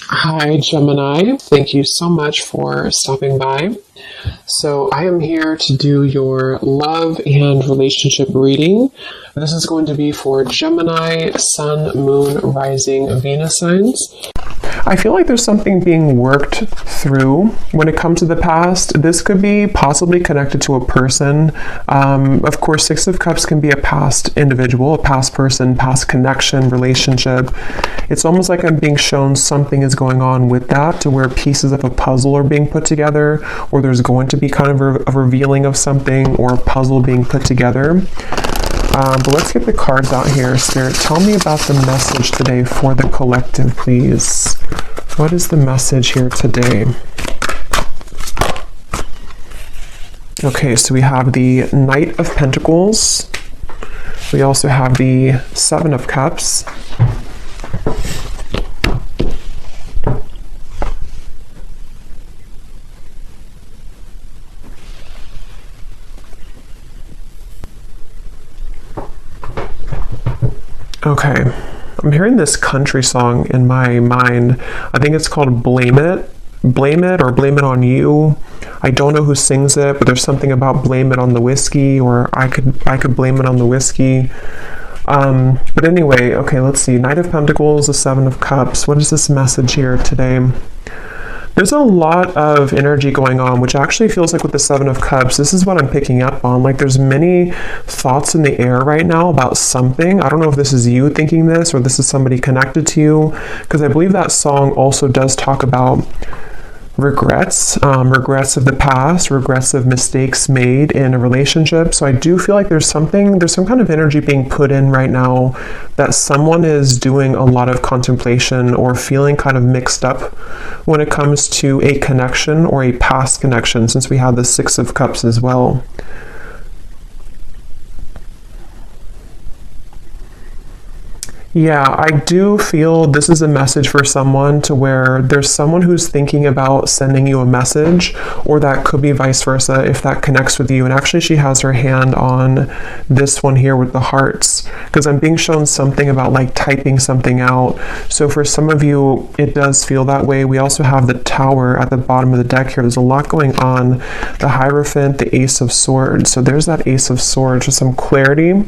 Hi, Gemini. Thank you so much for stopping by. So I am here to do your love and relationship reading. This is going to be for Gemini, Sun, Moon, Rising, Venus signs. I feel like there's something being worked through when it comes to the past. This could be possibly connected to a person. Of course, Six of Cups can be a past individual, a past person, past connection, relationship. It's almost like I'm being shown something is going on with that, to where pieces of a puzzle are being put together, or there's going to be kind of a revealing of something or a puzzle being put together. But let's get the cards out here. Spirit, tell me about the message today for the collective, please. What is the message here today? Okay, so we have the Knight of Pentacles. We also have the Seven of Cups. Okay, I'm hearing this country song in my mind. I think it's called Blame It. Blame It or Blame It on You. I don't know who sings it, but there's something about blame it on the whiskey, or I could blame it on the whiskey. But anyway, okay, let's see. Knight of Pentacles, the Seven of Cups. What is this message here today? There's a lot of energy going on, which actually feels like with the Seven of Cups, this is what I'm picking up on. Like there's many thoughts in the air right now about something. I don't know if this is you thinking this or this is somebody connected to you, because I believe that song also does talk about regrets, regrets of the past, regrets of mistakes made in a relationship. So I do feel like there's some kind of energy being put in right now that someone is doing a lot of contemplation or feeling kind of mixed up when it comes to a connection or a past connection, since we have the Six of Cups as well. Yeah, I do feel this is a message for someone, to where there's someone who's thinking about sending you a message, or that could be vice versa if that connects with you. And actually she has her hand on this one here with the hearts, because I'm being shown something about like typing something out. So for some of you, it does feel that way. We also have the Tower at the bottom of the deck here. There's a lot going on. The Hierophant, the Ace of Swords. So there's that Ace of Swords with some clarity.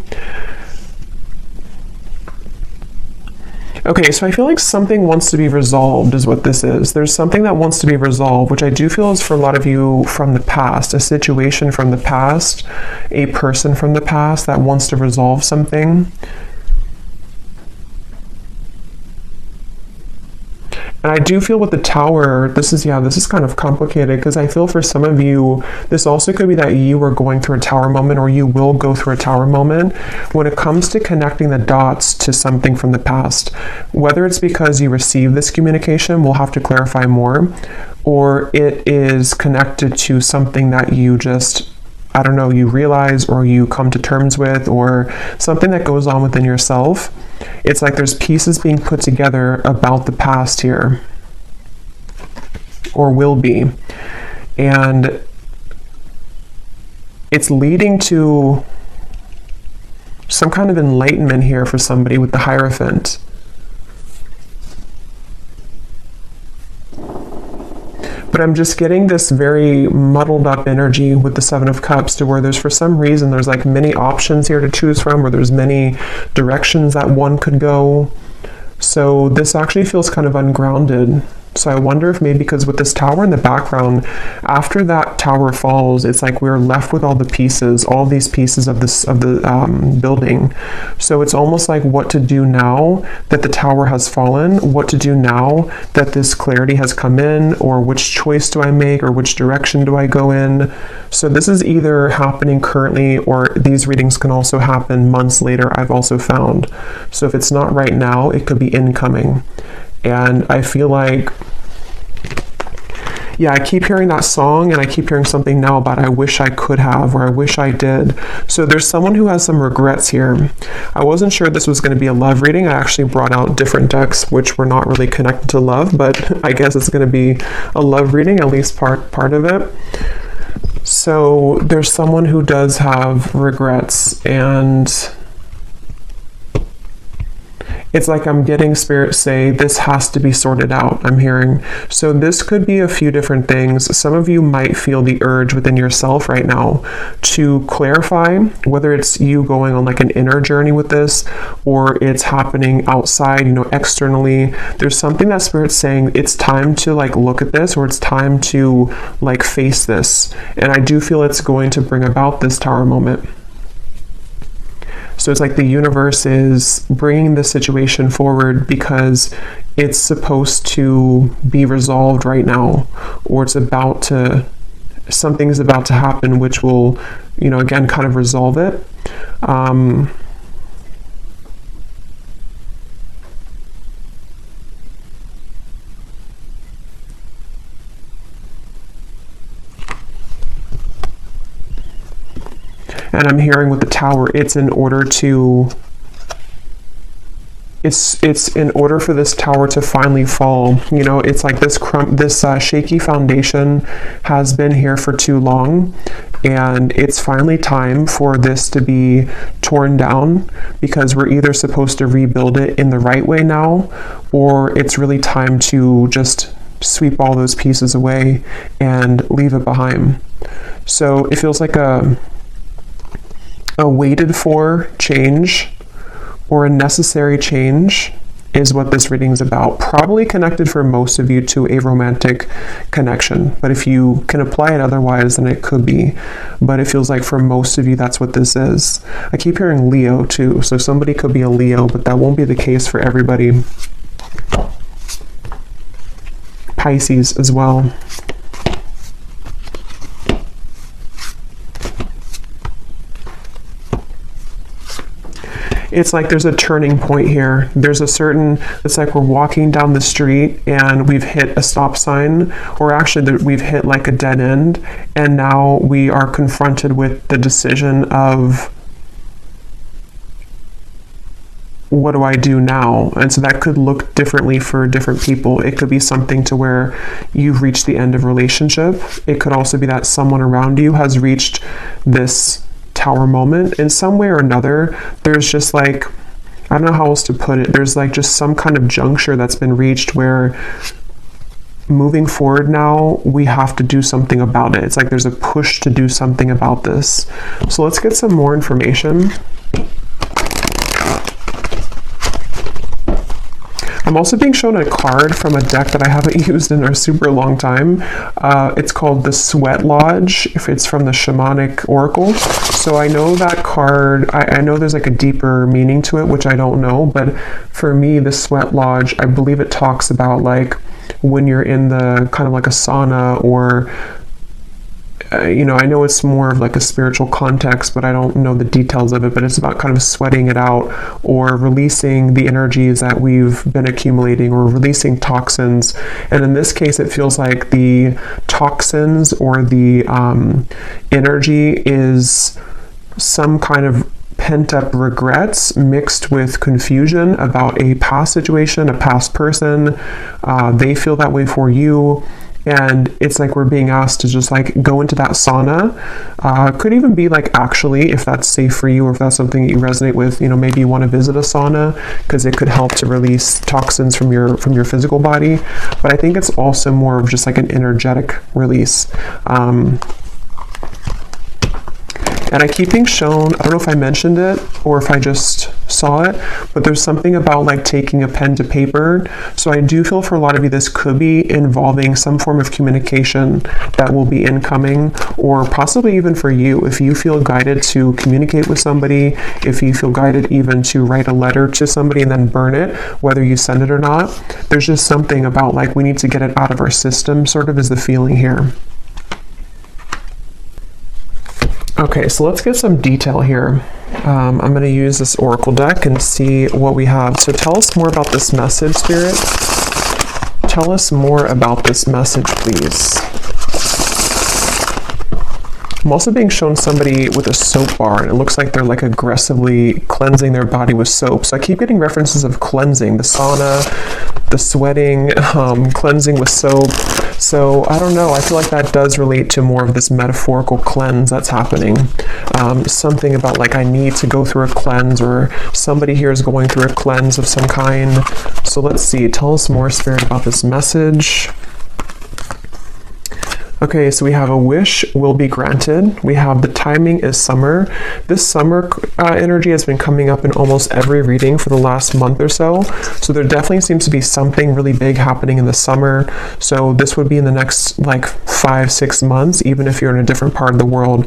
Okay, so I feel like something wants to be resolved is what this is. There's something that wants to be resolved, which I do feel is for a lot of you from the past, a situation from the past, a person from the past that wants to resolve something. And I do feel with the Tower, this is kind of complicated, because I feel for some of you, this also could be that you are going through a Tower moment, or you will go through a Tower moment when it comes to connecting the dots to something from the past. Whether it's because you received this communication, we'll have to clarify more, or it is connected to something that you just, I don't know, you realize or you come to terms with, or something that goes on within yourself. It's like there's pieces being put together about the past here, or will be. And it's leading to some kind of enlightenment here for somebody with the Hierophant. But I'm just getting this very muddled up energy with the Seven of Cups, to where there's, for some reason, there's like many options here to choose from, or there's many directions that one could go. So this actually feels kind of ungrounded. So I wonder if maybe because with this Tower in the background, after that Tower falls, it's like we're left with all the pieces, all these pieces of the building. So it's almost like what to do now that the Tower has fallen, what to do now that this clarity has come in, or which choice do I make, or which direction do I go in. So this is either happening currently, or these readings can also happen months later, I've also found. So if it's not right now, it could be incoming. And I feel like, yeah, I keep hearing that song, and I keep hearing something now about I wish I could have, or I wish I did. So there's someone who has some regrets here. I wasn't sure this was going to be a love reading. I actually brought out different decks which were not really connected to love, but I guess it's going to be a love reading, at least part of it. So there's someone who does have regrets, and It's like I'm getting Spirit say this has to be sorted out, I'm hearing. So this could be a few different things. Some of you might feel the urge within yourself right now to clarify whether it's you going on like an inner journey with this, or it's happening outside, externally. There's something that Spirit's saying it's time to like look at this, or it's time to like face this. And I do feel it's going to bring about this Tower moment. So it's like the universe is bringing the situation forward because it's supposed to be resolved right now, or something's about to happen, which will, again, kind of resolve it. And I'm hearing with the Tower, it's in order for this Tower to finally fall. It's like this shaky foundation has been here for too long, and it's finally time for this to be torn down, because we're either supposed to rebuild it in the right way now, or it's really time to just sweep all those pieces away and leave it behind. So it feels like a waited for change, or a necessary change, is what this reading is about. Probably connected for most of you to a romantic connection, but if you can apply it otherwise, then it could be. But it feels like for most of you, that's what this is. I keep hearing Leo too, so somebody could be a Leo, but that won't be the case for everybody. Pisces as well. It's like there's a turning point here. It's like we're walking down the street and we've hit a stop sign, or actually we've hit like a dead end, and now we are confronted with the decision of, what do I do now? And so that could look differently for different people. It could be something to where you've reached the end of relationship. It could also be that someone around you has reached this Tower moment in some way or another. There's just like, I don't know how else to put it. There's like just some kind of juncture that's been reached where moving forward now, we have to do something about it. It's like there's a push to do something about this. So let's get some more information. I'm also being shown a card from a deck that I haven't used in a super long time. It's called the Sweat Lodge, if it's from the Shamanic Oracle. So I know that card, I know there's like a deeper meaning to it, which I don't know, but for me, the Sweat Lodge, I believe it talks about like when you're in the kind of like a sauna, or I know it's more of like a spiritual context, but I don't know the details of it, but it's about kind of sweating it out, or releasing the energies that we've been accumulating, or releasing toxins. And in this case, it feels like the toxins or the energy is some kind of pent-up regrets mixed with confusion about a past situation, a past person. They feel that way for you. And it's like we're being asked to just like go into that sauna. Could even be like, actually, if that's safe for you, or if that's something that you resonate with, maybe you want to visit a sauna, because it could help to release toxins from your physical body. But I think it's also more of just like an energetic release. And I keep being shown, I don't know if I mentioned it or if I just saw it, but there's something about like taking a pen to paper. So I do feel for a lot of you, this could be involving some form of communication that will be incoming, or possibly even for you, if you feel guided to communicate with somebody, if you feel guided even to write a letter to somebody and then burn it, whether you send it or not. There's just something about like we need to get it out of our system, sort of is the feeling here. Okay, so let's get some detail here. I'm going to use this Oracle deck and see what we have. So tell us more about this message, Spirit. Tell us more about this message, please. I'm also being shown somebody with a soap bar, and it looks like they're like aggressively cleansing their body with soap. So I keep getting references of cleansing, the sauna, the sweating, cleansing with soap. So I don't know, I feel like that does relate to more of this metaphorical cleanse that's happening. Something about like I need to go through a cleanse, or somebody here is going through a cleanse of some kind. So let's see, tell us more, Spirit, about this message. Okay, so we have a wish will be granted. We have the timing is summer. This summer energy has been coming up in almost every reading for the last month or so. So there definitely seems to be something really big happening in the summer. So this would be in the next like 5-6 months, even if you're in a different part of the world.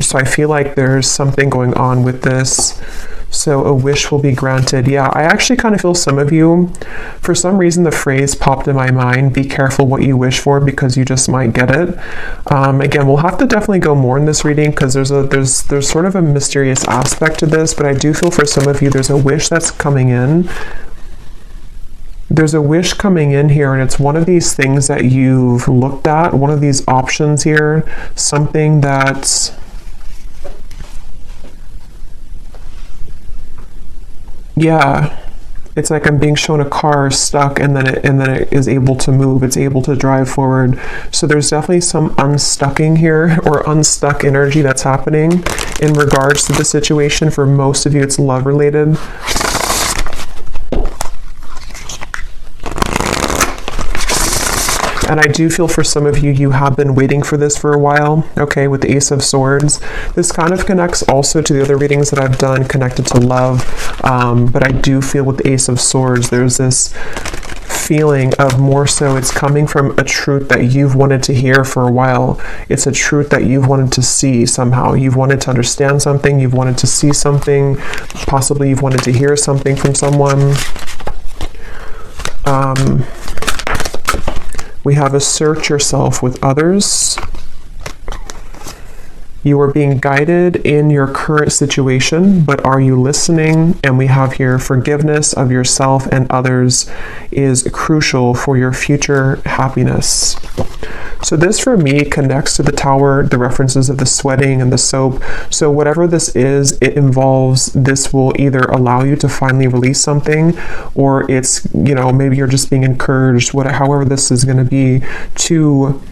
So I feel like there's something going on with this. So a wish will be granted. Yeah, I actually kind of feel some of you, for some reason the phrase popped in my mind, be careful what you wish for because you just might get it. Again, we'll have to definitely go more in this reading because there's sort of a mysterious aspect to this, but I do feel for some of you there's a wish that's coming in. There's a wish coming in here, and it's one of these things that you've looked at, one of these options here, something that's yeah, it's like I'm being shown a car stuck, and then it is able to move. It's able to drive forward. So there's definitely some unstucking here, or unstuck energy that's happening in regards to the situation. For most of you, it's love related. And I do feel for some of you, you have been waiting for this for a while, okay, with the Ace of Swords. This kind of connects also to the other readings that I've done connected to love, but I do feel with the Ace of Swords, there's this feeling of more so it's coming from a truth that you've wanted to hear for a while. It's a truth that you've wanted to see somehow. You've wanted to understand something, you've wanted to see something, possibly you've wanted to hear something from someone. We have assert yourself with others. You are being guided in your current situation, but are you listening? And we have here forgiveness of yourself and others is crucial for your future happiness. So this for me connects to the Tower, the references of the sweating and the soap. So whatever this is, it involves, this will either allow you to finally release something, or it's, you know, maybe you're just being encouraged, however this is going to be, to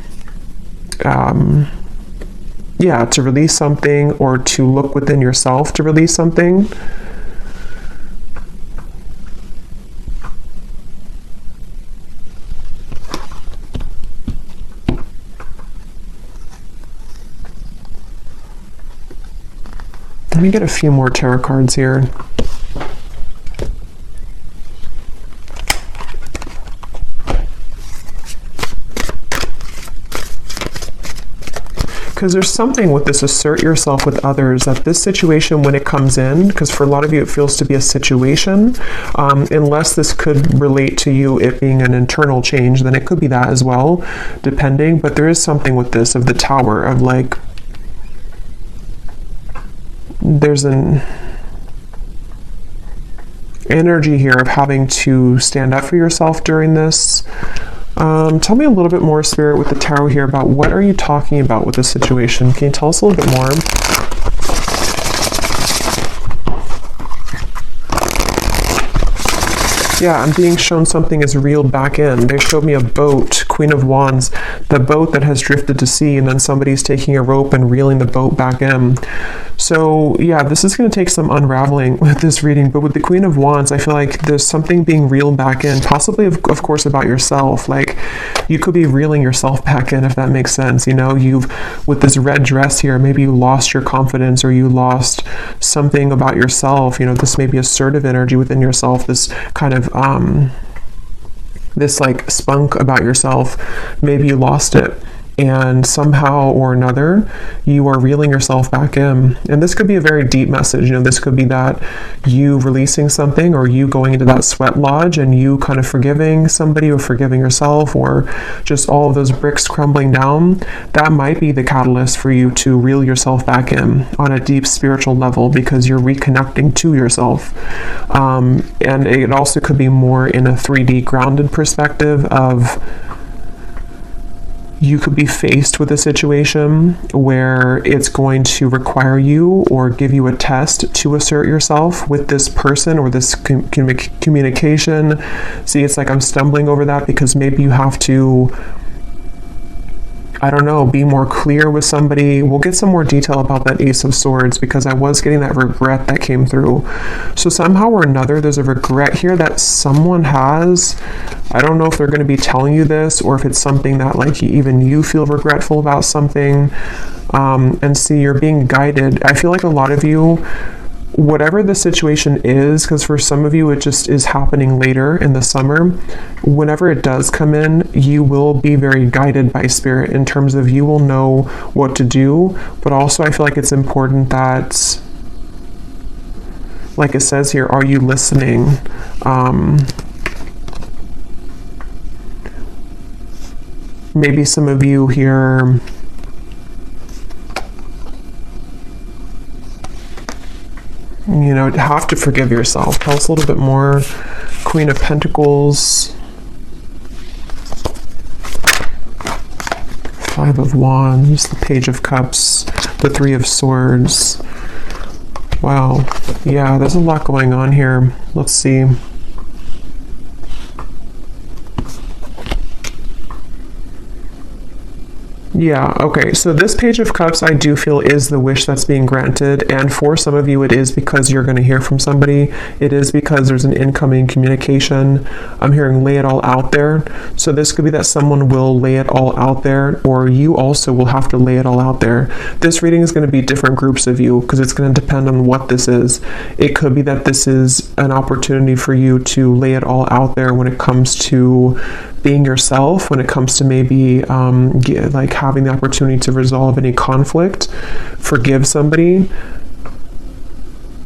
to release something, or to look within yourself to release something. Let me get a few more tarot cards here. Because there's something with this assert yourself with others, that this situation when it comes in, because for a lot of you it feels to be a situation, unless this could relate to you it being an internal change, then it could be that as well, depending. But there is something with this of the Tower, of like, there's an energy here of having to stand up for yourself during this. Tell me a little bit more, Spirit, with the Tarot here about what are you talking about with this situation. Can you tell us a little bit more? Yeah, I'm being shown something is reeled back in. They showed me a boat, Queen of Wands, the boat that has drifted to sea, and then somebody's taking a rope and reeling the boat back in. So yeah, this is going to take some unraveling with this reading, but with the Queen of Wands, I feel like there's something being reeled back in, possibly of course about yourself. Like you could be reeling yourself back in, if that makes sense. You know, with this red dress here, maybe you lost your confidence, or you lost something about yourself. You know, this may be assertive energy within yourself, this kind of this like spunk about yourself. Maybe you lost it, and somehow or another you are reeling yourself back in. And this could be a very deep message. You know, this could be that you releasing something, or you going into that sweat lodge and you kind of forgiving somebody, or forgiving yourself, or just all of those bricks crumbling down. That might be the catalyst for you to reel yourself back in on a deep spiritual level, because you're reconnecting to yourself. And it also could be more in a 3D grounded perspective of You could be faced with a situation where it's going to require you or give you a test to assert yourself with this person or this communication. See, it's like I'm stumbling over that because maybe you have to, I don't know, be more clear with somebody. We'll get some more detail about that Ace of Swords because I was getting that regret that came through. So somehow or another, there's a regret here that someone has. I don't know if they're going to be telling you this or if it's something that like even you feel regretful about something. And see, you're being guided. I feel like a lot of you, whatever the situation is, because for some of you it just is happening later in the summer, whenever it does come in, you will be very guided by spirit in terms of you will know what to do. But also I feel like it's important that, like it says here, are you listening? Maybe some of you here, you know, have to forgive yourself. Tell us a little bit more. Queen of Pentacles, Five of Wands, the Page of Cups, the Three of Swords. Wow. Yeah, there's a lot going on here. Let's see. Yeah, okay, so this Page of Cups I do feel is the wish that's being granted, and for some of you it is because you're going to hear from somebody. It is because there's an incoming communication. I'm hearing lay it all out there. So this could be that someone will lay it all out there, or you also will have to lay it all out there. This reading is going to be different groups of you because it's going to depend on what this is. It could be that this is an opportunity for you to lay it all out there when it comes to being yourself, when it comes to maybe like having the opportunity to resolve any conflict, forgive somebody.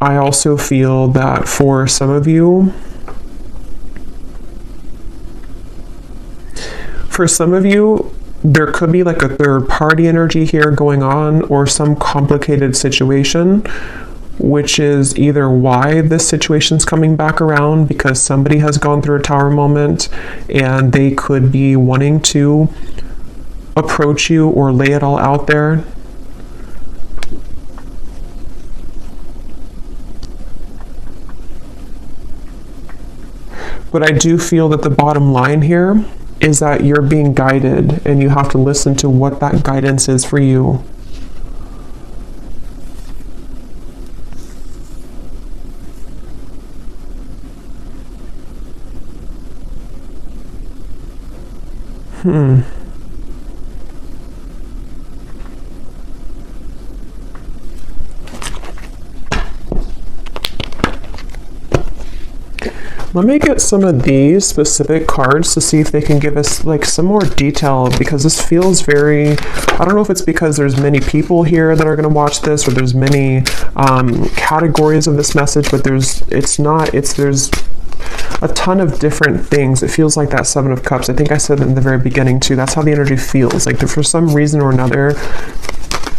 I also feel that for some of you, there could be like a third party energy here going on or some complicated situation, which is either why this situation's coming back around because somebody has gone through a Tower moment and they could be wanting to approach you or lay it all out there. But I do feel that the bottom line here is that you're being guided and you have to listen to what that guidance is for you. Let me get some of these specific cards to see if they can give us like some more detail, because this feels very, I don't know if it's because there's many people here that are going to watch this or there's many categories of this message, but there's a ton of different things. It feels like that Seven of Cups. I think I said in the very beginning too, that's how the energy feels. Like for some reason or another,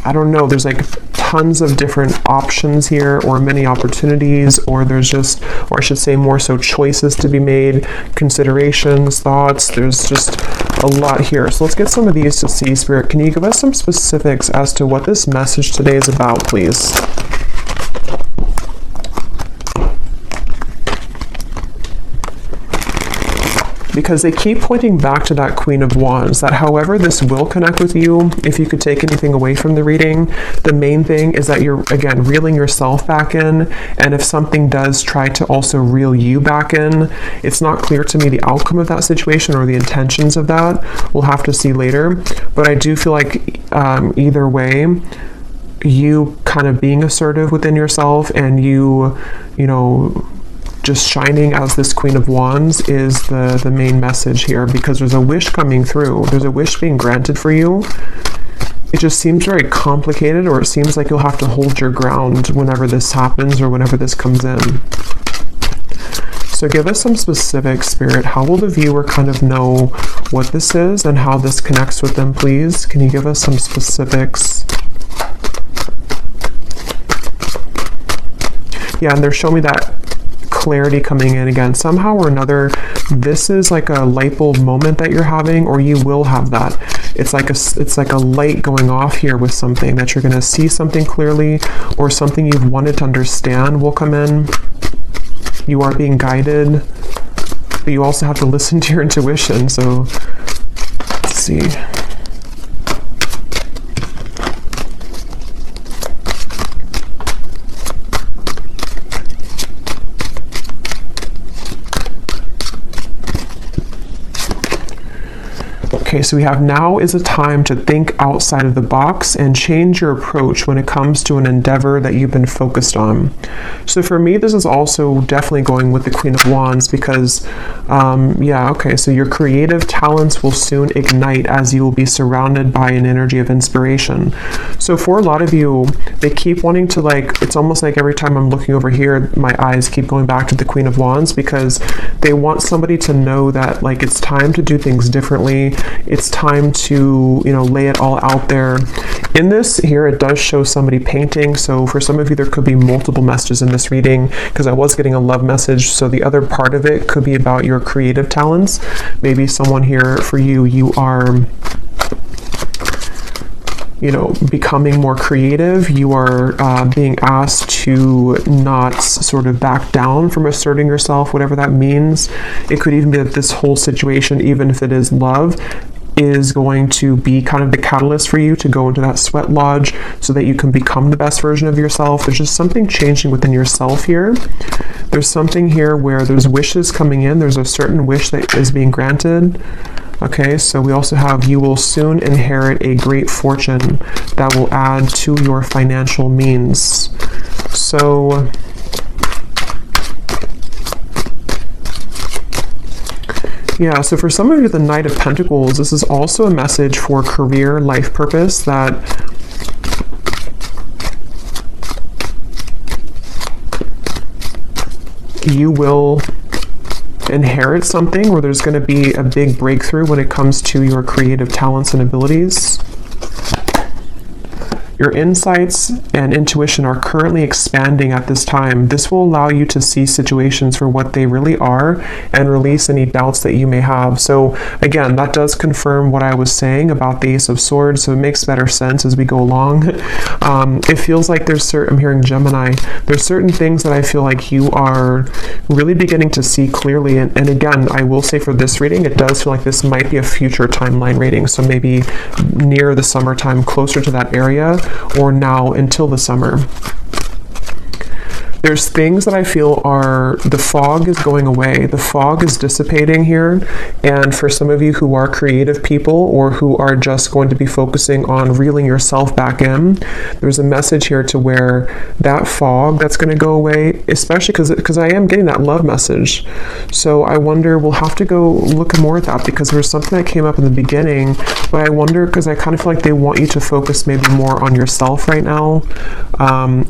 I don't know, there's like tons of different options here or many opportunities, or there's just, or I should say more so choices to be made, considerations, thoughts. There's just a lot here. So let's get some of these to see. Spirit, can you give us some specifics as to what this message today is about, please? Because they keep pointing back to that Queen of Wands, that however this will connect with you, if you could take anything away from the reading, the main thing is that you're, again, reeling yourself back in, and if something does try to also reel you back in, it's not clear to me the outcome of that situation or the intentions of that. We'll have to see later, but I do feel like either way, you kind of being assertive within yourself and you know, just shining as this Queen of Wands is the main message here, because there's a wish coming through. There's a wish being granted for you. It just seems very complicated, or it seems like you'll have to hold your ground whenever this happens or whenever this comes in. So give us some specific, Spirit. How will the viewer kind of know what this is and how this connects with them, please? Can you give us some specifics? Yeah, and they're showing me that clarity coming in again. Somehow or another, this is like a light bulb moment that you're having, or you will have that. It's like a light going off here with something that you're going to see something clearly, or something you've wanted to understand will come in. You are being guided, but you also have to listen to your intuition. So let's see. Okay, so we have now is a time to think outside of the box and change your approach when it comes to an endeavor that you've been focused on. So for me, this is also definitely going with the Queen of Wands because, so your creative talents will soon ignite as you will be surrounded by an energy of inspiration. So for a lot of you, they keep wanting to it's almost like every time I'm looking over here, my eyes keep going back to the Queen of Wands because they want somebody to know that it's time to do things differently. It's time to, lay it all out there. In this here, it does show somebody painting. So for some of you, there could be multiple messages in this reading because I was getting a love message. So the other part of it could be about your creative talents. Maybe someone here for you, you are becoming more creative. You are being asked to not sort of back down from asserting yourself, whatever that means. It could even be that this whole situation, even if it is love, is going to be kind of the catalyst for you to go into that sweat lodge so that you can become the best version of yourself. There's just something changing within yourself here. There's something here where there's wishes coming in. There's a certain wish that is being granted. Okay, so we also have you will soon inherit a great fortune that will add to your financial means. So yeah, so for some of you, the Knight of Pentacles, this is also a message for career, life purpose, that you will inherit something where there's going to be a big breakthrough when it comes to your creative talents and abilities. Your insights and intuition are currently expanding at this time. This will allow you to see situations for what they really are and release any doubts that you may have. So again, that does confirm what I was saying about the Ace of Swords, so it makes better sense as we go along. It feels like I'm hearing Gemini, there's certain things that I feel like you are really beginning to see clearly. And again, I will say for this reading, it does feel like this might be a future timeline reading. So maybe near the summertime, closer to that area, or now until the summer. There's things that I feel the fog is going away. The fog is dissipating here. And for some of you who are creative people or who are just going to be focusing on reeling yourself back in, there's a message here to where that fog that's going to go away, especially because I am getting that love message. So I wonder, we'll have to go look more at that because there's something that came up in the beginning, but I wonder because I kind of feel like they want you to focus maybe more on yourself right now,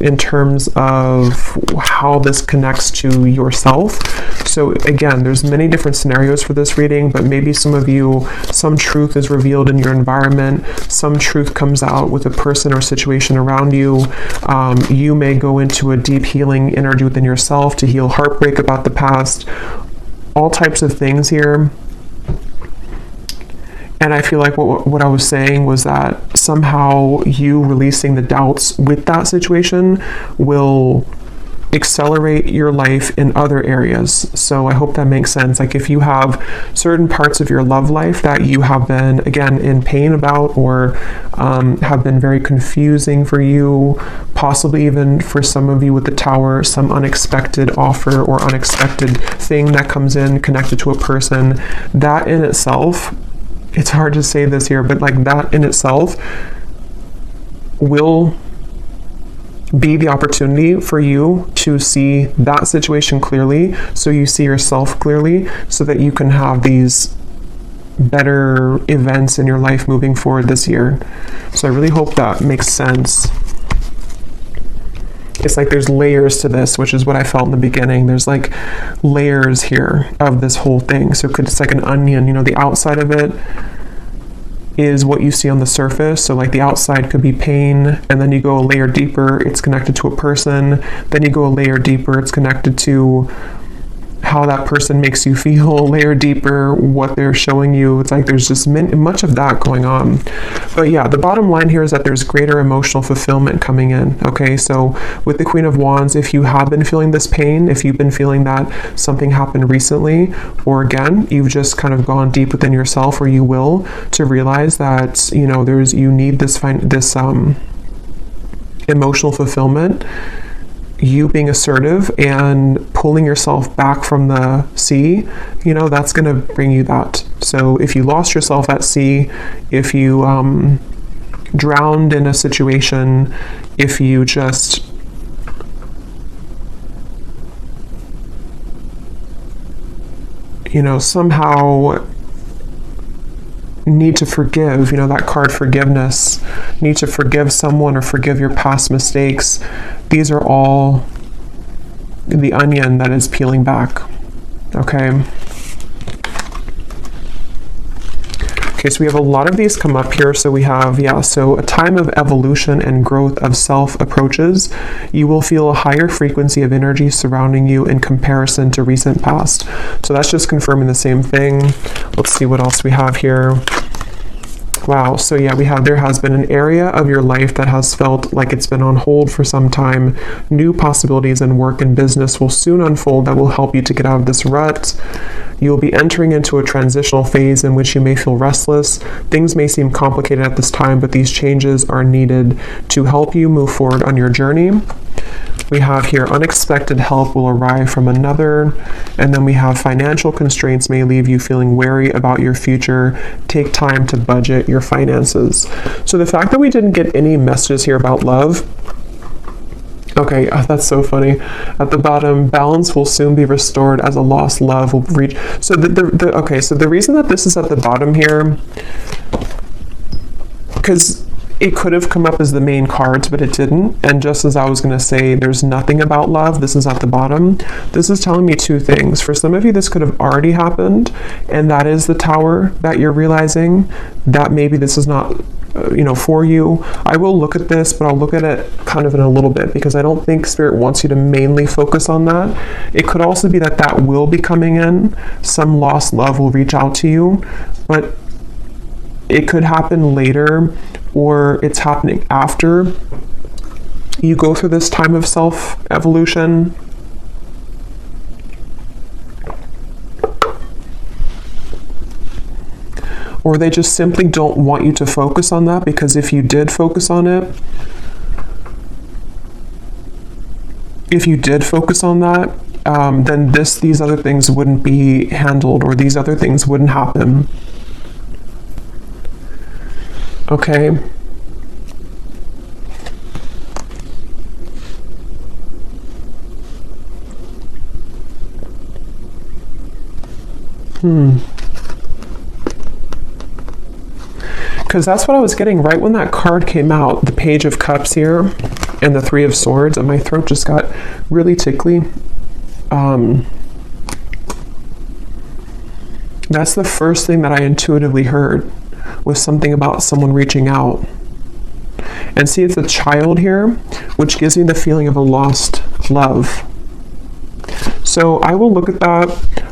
in terms of how this connects to yourself. So again, there's many different scenarios for this reading, but maybe some of you, some truth is revealed in your environment, some truth comes out with a person or situation around you. You may go into a deep healing energy within yourself to heal heartbreak about the past, all types of things here. And I feel like what I was saying was that somehow you releasing the doubts with that situation will accelerate your life in other areas. So I hope that makes sense. Like if you have certain parts of your love life that you have been, again, in pain about, or have been very confusing for you, possibly even for some of you with the Tower, some unexpected offer or unexpected thing that comes in connected to a person, that in itself, it's hard to say this here, but that in itself will be the opportunity for you to see that situation clearly, so you see yourself clearly, so that you can have these better events in your life moving forward this year. So I really hope that makes sense. It's like there's layers to this, which is what I felt in the beginning. There's layers here of this whole thing. So it's like an onion, the outside of it is what you see on the surface. So the outside could be pain, and then you go a layer deeper, it's connected to a person. Then you go a layer deeper, it's connected to how that person makes you feel, layer deeper what they're showing you. It's like there's just much of that going on. But yeah, the bottom line here is that there's greater emotional fulfillment coming in. Okay, so with the Queen of Wands, if you have been feeling this pain, if you've been feeling that something happened recently, or again, you've just kind of gone deep within yourself, or you will, to realize that, you know, you need this emotional fulfillment, you being assertive and pulling yourself back from the sea, you know, that's going to bring you that. So if you lost yourself at sea, if you drowned in a situation, if you just somehow need to forgive, that card forgiveness, need to forgive someone or forgive your past mistakes. These are all the onion that is peeling back. Okay. Okay, so we have a lot of these come up here. So we have, so a time of evolution and growth of self approaches. You will feel a higher frequency of energy surrounding you in comparison to recent past. So that's just confirming the same thing. Let's see what else we have here. Wow, so yeah, we have, there has been an area of your life that has felt like it's been on hold for some time. New possibilities in work and business will soon unfold that will help you to get out of this rut. You'll be entering into a transitional phase in which you may feel restless. Things may seem complicated at this time, but these changes are needed to help you move forward on your journey. We have here unexpected help will arrive from another, and then we have financial constraints may leave you feeling wary about your future. Take time to budget your finances. So the fact that we didn't get any messages here about love, okay, that's so funny. At the bottom, balance will soon be restored as a lost love will reach. So so the reason that this is at the bottom here, because it could have come up as the main cards, but it didn't. And just as I was going to say, there's nothing about love, this is at the bottom. This is telling me two things. For some of you, this could have already happened, and that is the Tower that you're realizing that maybe this is not for you. I will look at this, but I'll look at it kind of in a little bit, because I don't think Spirit wants you to mainly focus on that. It could also be that will be coming in. Some lost love will reach out to you, but it could happen later, or it's happening after you go through this time of self-evolution. Or they just simply don't want you to focus on that, because if you did focus on it, then these other things wouldn't be handled, or these other things wouldn't happen. Okay. Because that's what I was getting right when that card came out, the Page of Cups here and the Three of Swords, and my throat just got really tickly. That's the first thing that I intuitively heard, was something about someone reaching out. And see, it's a child here, which gives me the feeling of a lost love. So I will look at that.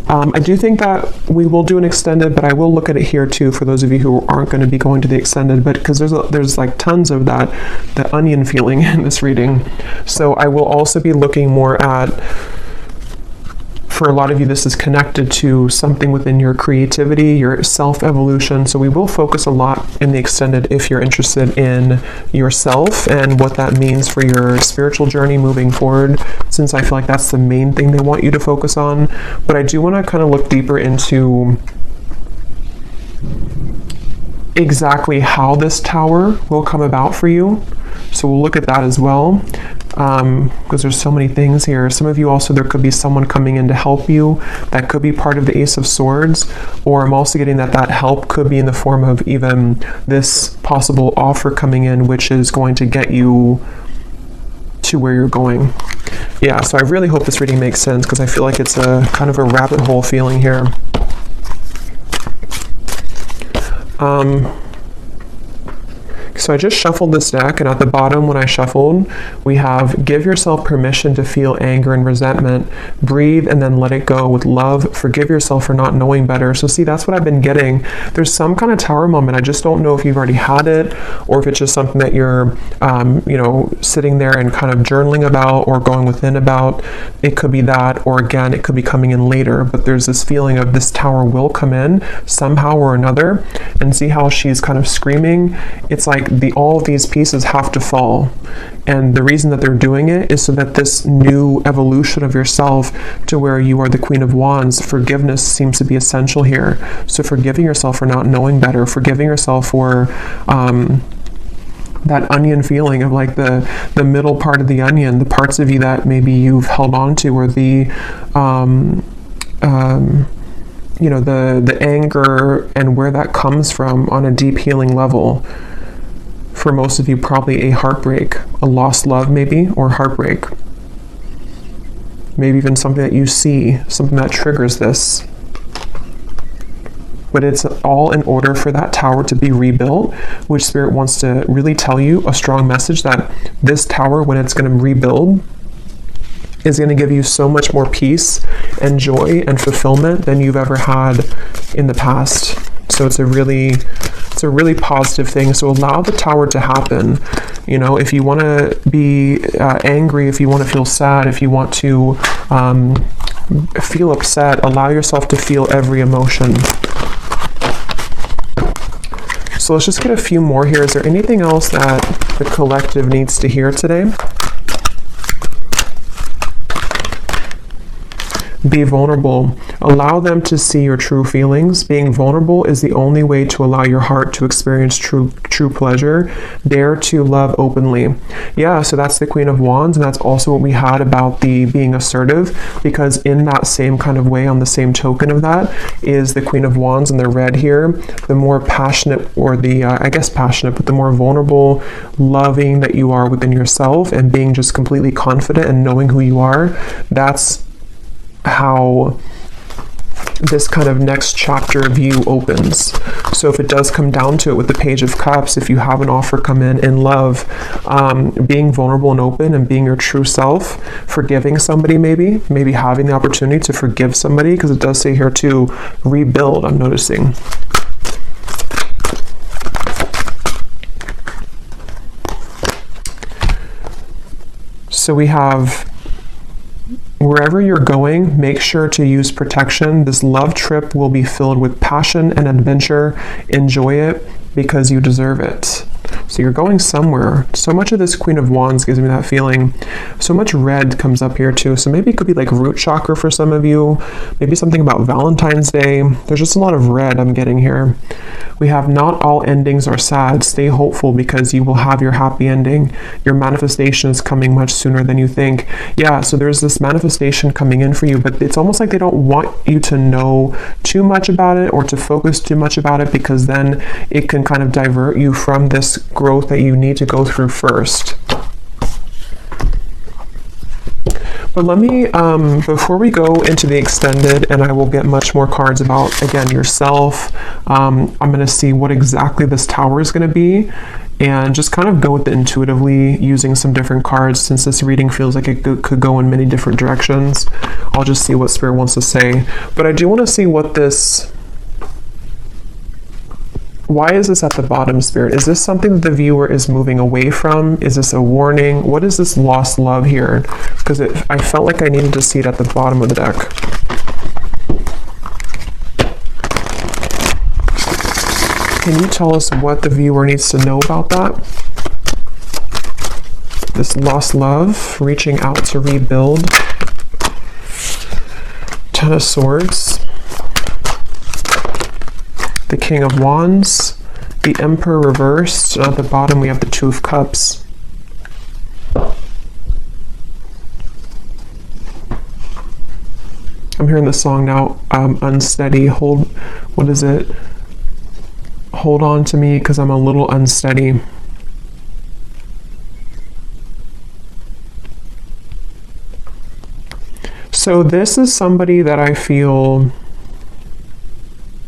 I do think that we will do an extended, but I will look at it here too for those of you who aren't going to be going to the extended, but because there's like tons of the onion feeling in this reading. So I will also be looking more at, for a lot of you, this is connected to something within your creativity, your self-evolution. So we will focus a lot in the extended if you're interested in yourself and what that means for your spiritual journey moving forward, since I feel like that's the main thing they want you to focus on. But I do want to kind of look deeper into exactly how this Tower will come about for you. So we'll look at that as well, because there's so many things here. Some of you also, there could be someone coming in to help you. That could be part of the Ace of Swords, or I'm also getting that help could be in the form of even this possible offer coming in, which is going to get you to where you're going. Yeah, so I really hope this reading makes sense, because I feel like it's a kind of a rabbit hole feeling here. So I just shuffled this deck, and at the bottom when I shuffled, we have give yourself permission to feel anger and resentment, breathe and then let it go with love, forgive yourself for not knowing better. So see, that's what I've been getting. There's some kind of Tower moment. I just don't know if you've already had it or if it's just something that you're, sitting there and kind of journaling about or going within about. It could be that, or again, it could be coming in later, but there's this feeling of this Tower will come in somehow or another. And see how she's kind of screaming. It's like all of these pieces have to fall, and the reason that they're doing it is so that this new evolution of yourself to where you are the Queen of Wands, forgiveness seems to be essential here. So forgiving yourself for not knowing better, forgiving yourself for that onion feeling of like the middle part of the onion, the parts of you that maybe you've held on to, or the anger and where that comes from on a deep healing level. For most of you, probably a heartbreak, a lost love maybe, or heartbreak. Maybe even something that you see, something that triggers this. But it's all in order for that Tower to be rebuilt, which Spirit wants to really tell you a strong message that this Tower, when it's going to rebuild, is going to give you so much more peace and joy and fulfillment than you've ever had in the past. So it's a really positive thing. So allow the Tower to happen. If you want to be angry, if you want to feel sad, if you want to feel upset, allow yourself to feel every emotion. So let's just get a few more here. Is there anything else that the collective needs to hear today? Be vulnerable. Allow them to see your true feelings. Being vulnerable is the only way to allow your heart to experience true pleasure. Dare to love openly. Yeah, so that's the Queen of Wands, and that's also what we had about the being assertive, because in that same kind of way, on the same token of that, is the Queen of Wands in the red here. The more passionate, or the, passionate, but the more vulnerable, loving that you are within yourself and being just completely confident and knowing who you are, that's how this kind of next chapter of you opens. So if it does come down to it with the Page of Cups, if you have an offer come in love, being vulnerable and open and being your true self, forgiving somebody, maybe having the opportunity to forgive somebody, because it does say here to rebuild, I'm noticing. So we have, wherever you're going, make sure to use protection. This love trip will be filled with passion and adventure. Enjoy it because you deserve it. So you're going somewhere. So much of this Queen of Wands gives me that feeling. So much red comes up here too. So maybe it could be like root chakra for some of you. Maybe something about Valentine's Day. There's just a lot of red I'm getting here. We have not all endings are sad. Stay hopeful because you will have your happy ending. Your manifestation is coming much sooner than you think. Yeah, so there's this manifestation coming in for you, but it's almost like they don't want you to know too much about it or to focus too much about it, because then it can kind of divert you from this growth that you need to go through first. But let me, before we go into the extended, and I will get much more cards about, again, yourself, I'm going to see what exactly this Tower is going to be, and just kind of go with it intuitively using some different cards, since this reading feels like it could go in many different directions. I'll just see what Spirit wants to say. But I do want to see what this... Why is this at the bottom, Spirit? Is this something that the viewer is moving away from? Is this a warning? What is this lost love here? Because I felt like I needed to see it at the bottom of the deck. Can you tell us what the viewer needs to know about that? This lost love, reaching out to rebuild. Ten of Swords. The King of Wands, the Emperor reversed, and at the bottom we have the Two of Cups. I'm hearing the song now, unsteady, what is it? Hold on to me because I'm a little unsteady. So this is somebody that I feel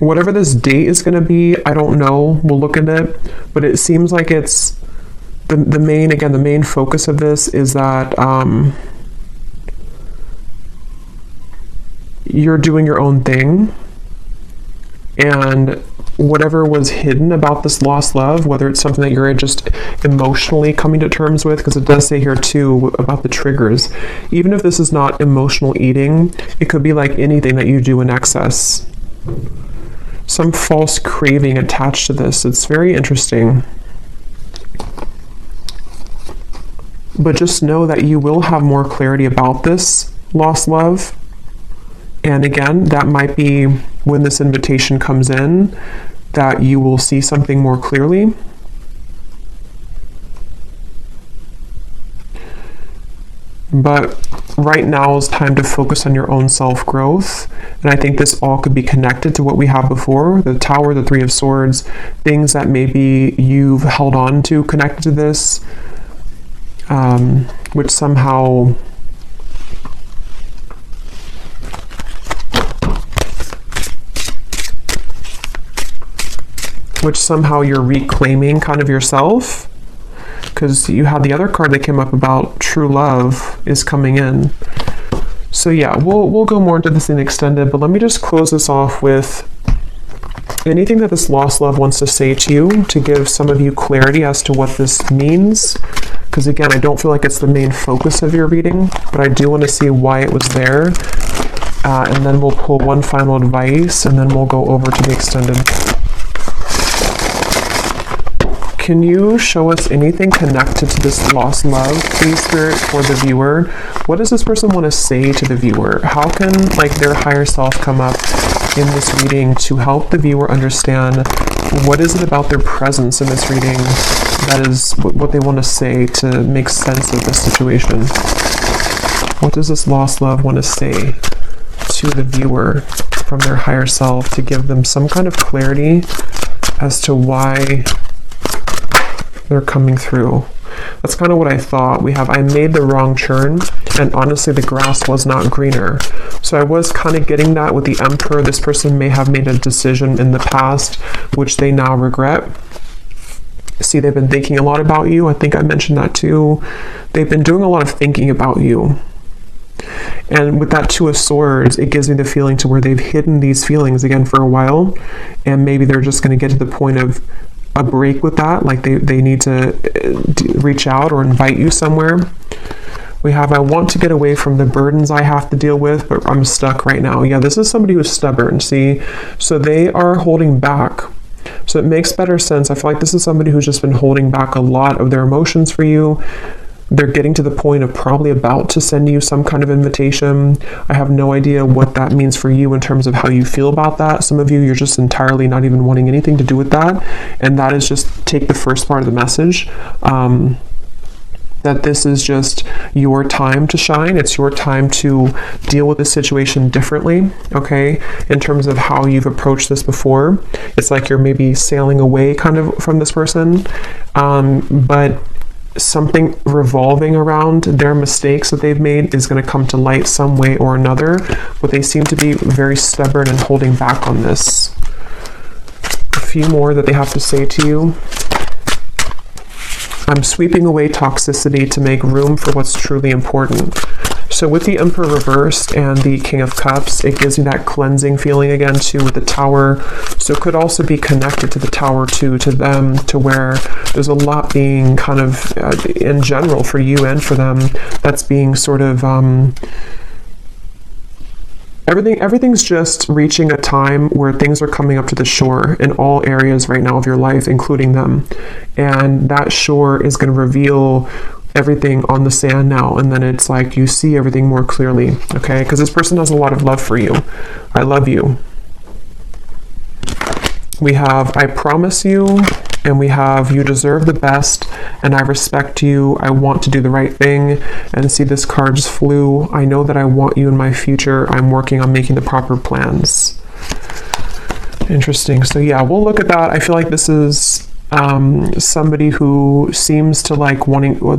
Whatever this date is going to be, I don't know. We'll look at it. But it seems like it's the main focus of this is that you're doing your own thing. And whatever was hidden about this lost love, whether it's something that you're just emotionally coming to terms with, because it does say here too about the triggers. Even if this is not emotional eating, it could be like anything that you do in excess. Some false craving attached to this. It's very interesting. But just know that you will have more clarity about this lost love. And again, that might be when this invitation comes in, that you will see something more clearly. But right now is time to focus on your own self-growth. And I think this all could be connected to what we have before, the Tower, the Three of Swords, things that maybe you've held on to connected to this, which somehow you're reclaiming kind of yourself, because you had the other card that came up about true love is coming in. So yeah, we'll go more into this in extended, but let me just close this off with anything that this lost love wants to say to you, to give some of you clarity as to what this means. Because again, I don't feel like it's the main focus of your reading, but I do want to see why it was there. And then we'll pull one final advice, and then we'll go over to the extended. Can you show us anything connected to this lost love, please, Spirit, for the viewer? What does this person want to say to the viewer? How can their higher self come up in this reading to help the viewer understand what is it about their presence in this reading that is what they want to say to make sense of this situation? What does this lost love want to say to the viewer from their higher self to give them some kind of clarity as to why they're coming through? That's kind of what I thought. We have, I made the wrong turn, and honestly the grass was not greener. So I was kind of getting that with the Emperor. This person may have made a decision in the past which they now regret. See, they've been thinking a lot about you. I think I mentioned that too. They've been doing a lot of thinking about you. And with that Two of Swords, it gives me the feeling to where they've hidden these feelings again for a while, and maybe they're just going to get to the point of a break with that, like they need to reach out or invite you somewhere. We have, I want to get away from the burdens I have to deal with, but I'm stuck right now. Yeah, this is somebody who's stubborn, see? So they are holding back. So it makes better sense. I feel like this is somebody who's just been holding back a lot of their emotions for you. They're getting to the point of probably about to send you some kind of invitation. I have no idea what that means for you in terms of how you feel about that. Some of you, you're just entirely not even wanting anything to do with that. And that is just take the first part of the message. That this is just your time to shine. It's your time to deal with the situation differently, okay? In terms of how you've approached this before. It's like you're maybe sailing away kind of from this person. But something revolving around their mistakes that they've made is going to come to light some way or another, but they seem to be very stubborn and holding back on this. A few more that they have to say to you. I'm sweeping away toxicity to make room for what's truly important. So with the Emperor reversed and the King of Cups, it gives me that cleansing feeling again too with the Tower. So it could also be connected to the Tower too, to them, to where there's a lot being kind of, in general for you and for them, that's being sort of, everything's just reaching a time where things are coming up to the shore in all areas right now of your life, including them. And that shore is going to reveal everything on the sand now, and then it's like you see everything more clearly, okay? Because this person has a lot of love for you. I love you. We have, I promise you, and we have, you deserve the best, and I respect you. I want to do the right thing. And see, this card just flew. I know that I want you in my future. I'm working on making the proper plans. Interesting. So yeah, we'll look at that. I feel like this is somebody who seems to like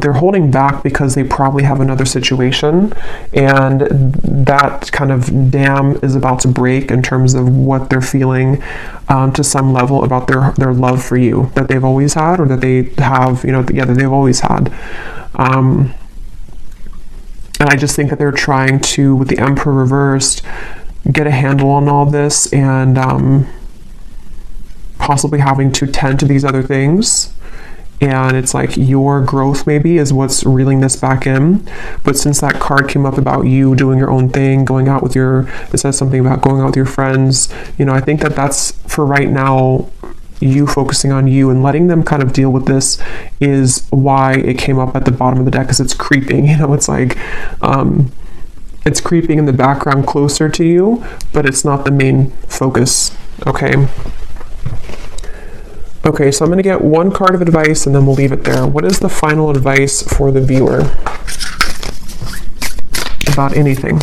they're holding back because they probably have another situation, and that kind of dam is about to break in terms of what they're feeling to some level about their love for you that they've always had, or that they have, that they've always had. And I just think that they're trying to, with the Emperor reversed, get a handle on all this, and possibly having to tend to these other things. And it's like your growth maybe is what's reeling this back in. But since that card came up about you doing your own thing, going out with it says something about going out with your friends, I think that that's, for right now, you focusing on you and letting them kind of deal with this is why it came up at the bottom of the deck, because it's creeping. It's like it's creeping in the background closer to you, but it's not the main focus. Okay, so I'm going to get one card of advice and then we'll leave it there. What is the final advice for the viewer about anything?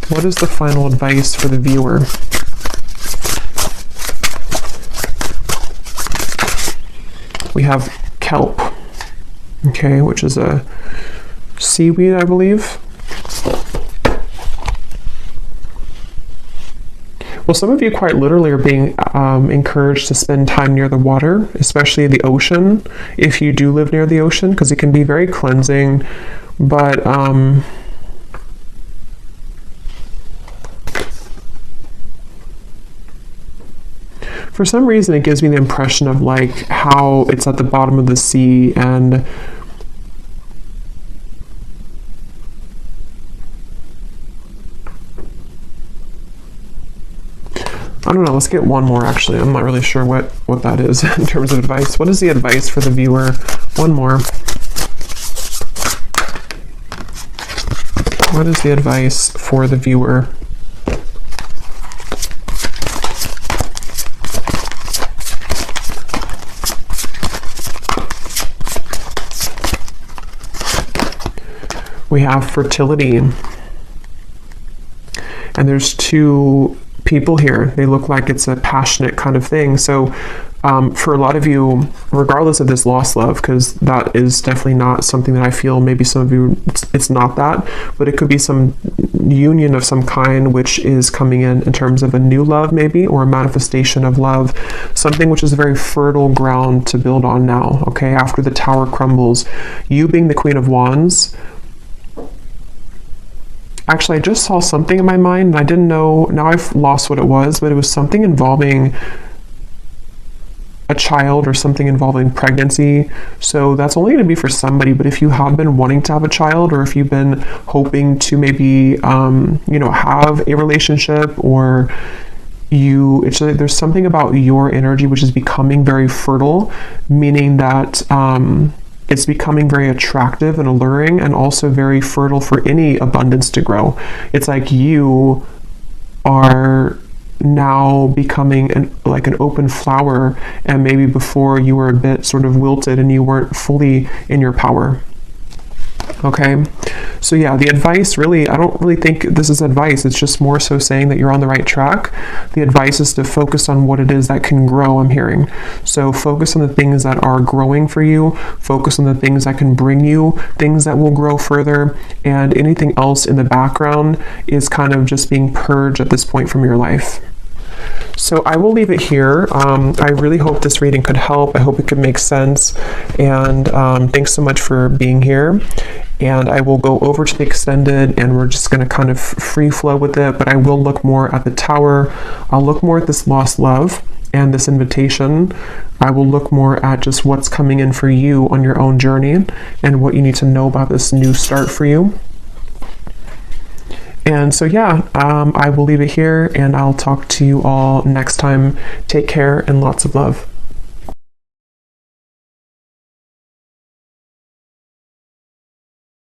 What is the final advice for the viewer? We have kelp, okay, which is a seaweed, I believe. Well, some of you quite literally are being encouraged to spend time near the water, especially the ocean, if you do live near the ocean, because it can be very cleansing. But for some reason, it gives me the impression of like how it's at the bottom of the sea, and I don't know, let's get one more actually. I'm not really sure what that is in terms of advice. What is the advice for the viewer? One more. What is the advice for the viewer? We have fertility. And there's two people here. They look like it's a passionate kind of thing. So for a lot of you, regardless of this lost love, because that is definitely not something that I feel, maybe some of you, it's not that, but it could be some union of some kind which is coming in terms of a new love maybe, or a manifestation of love, something which is very fertile ground to build on now, okay, after the tower crumbles. You being the Queen of Wands, actually, I just saw something in my mind, and I didn't know, now I've lost what it was, but it was something involving a child or something involving pregnancy. So that's only going to be for somebody, but if you have been wanting to have a child, or if you've been hoping to maybe, have a relationship, or there's something about your energy which is becoming very fertile, meaning that, it's becoming very attractive and alluring, and also very fertile for any abundance to grow. It's like you are now becoming an open flower, and maybe before you were a bit sort of wilted and you weren't fully in your power. Okay, so yeah, the advice really, I don't really think this is advice. It's just more so saying that you're on the right track. The advice is to focus on what it is that can grow, I'm hearing. So focus on the things that are growing for you, focus on the things that can bring you things that will grow further, and anything else in the background is kind of just being purged at this point from your life. So I will leave it here. I really hope this reading could help. I hope it could make sense. And thanks so much for being here. And I will go over to the extended, and we're just going to kind of free flow with it. But I will look more at the tower. I'll look more at this lost love and this invitation. I will look more at just what's coming in for you on your own journey, and what you need to know about this new start for you. And so, yeah, I will leave it here, and I'll talk to you all next time. Take care and lots of love.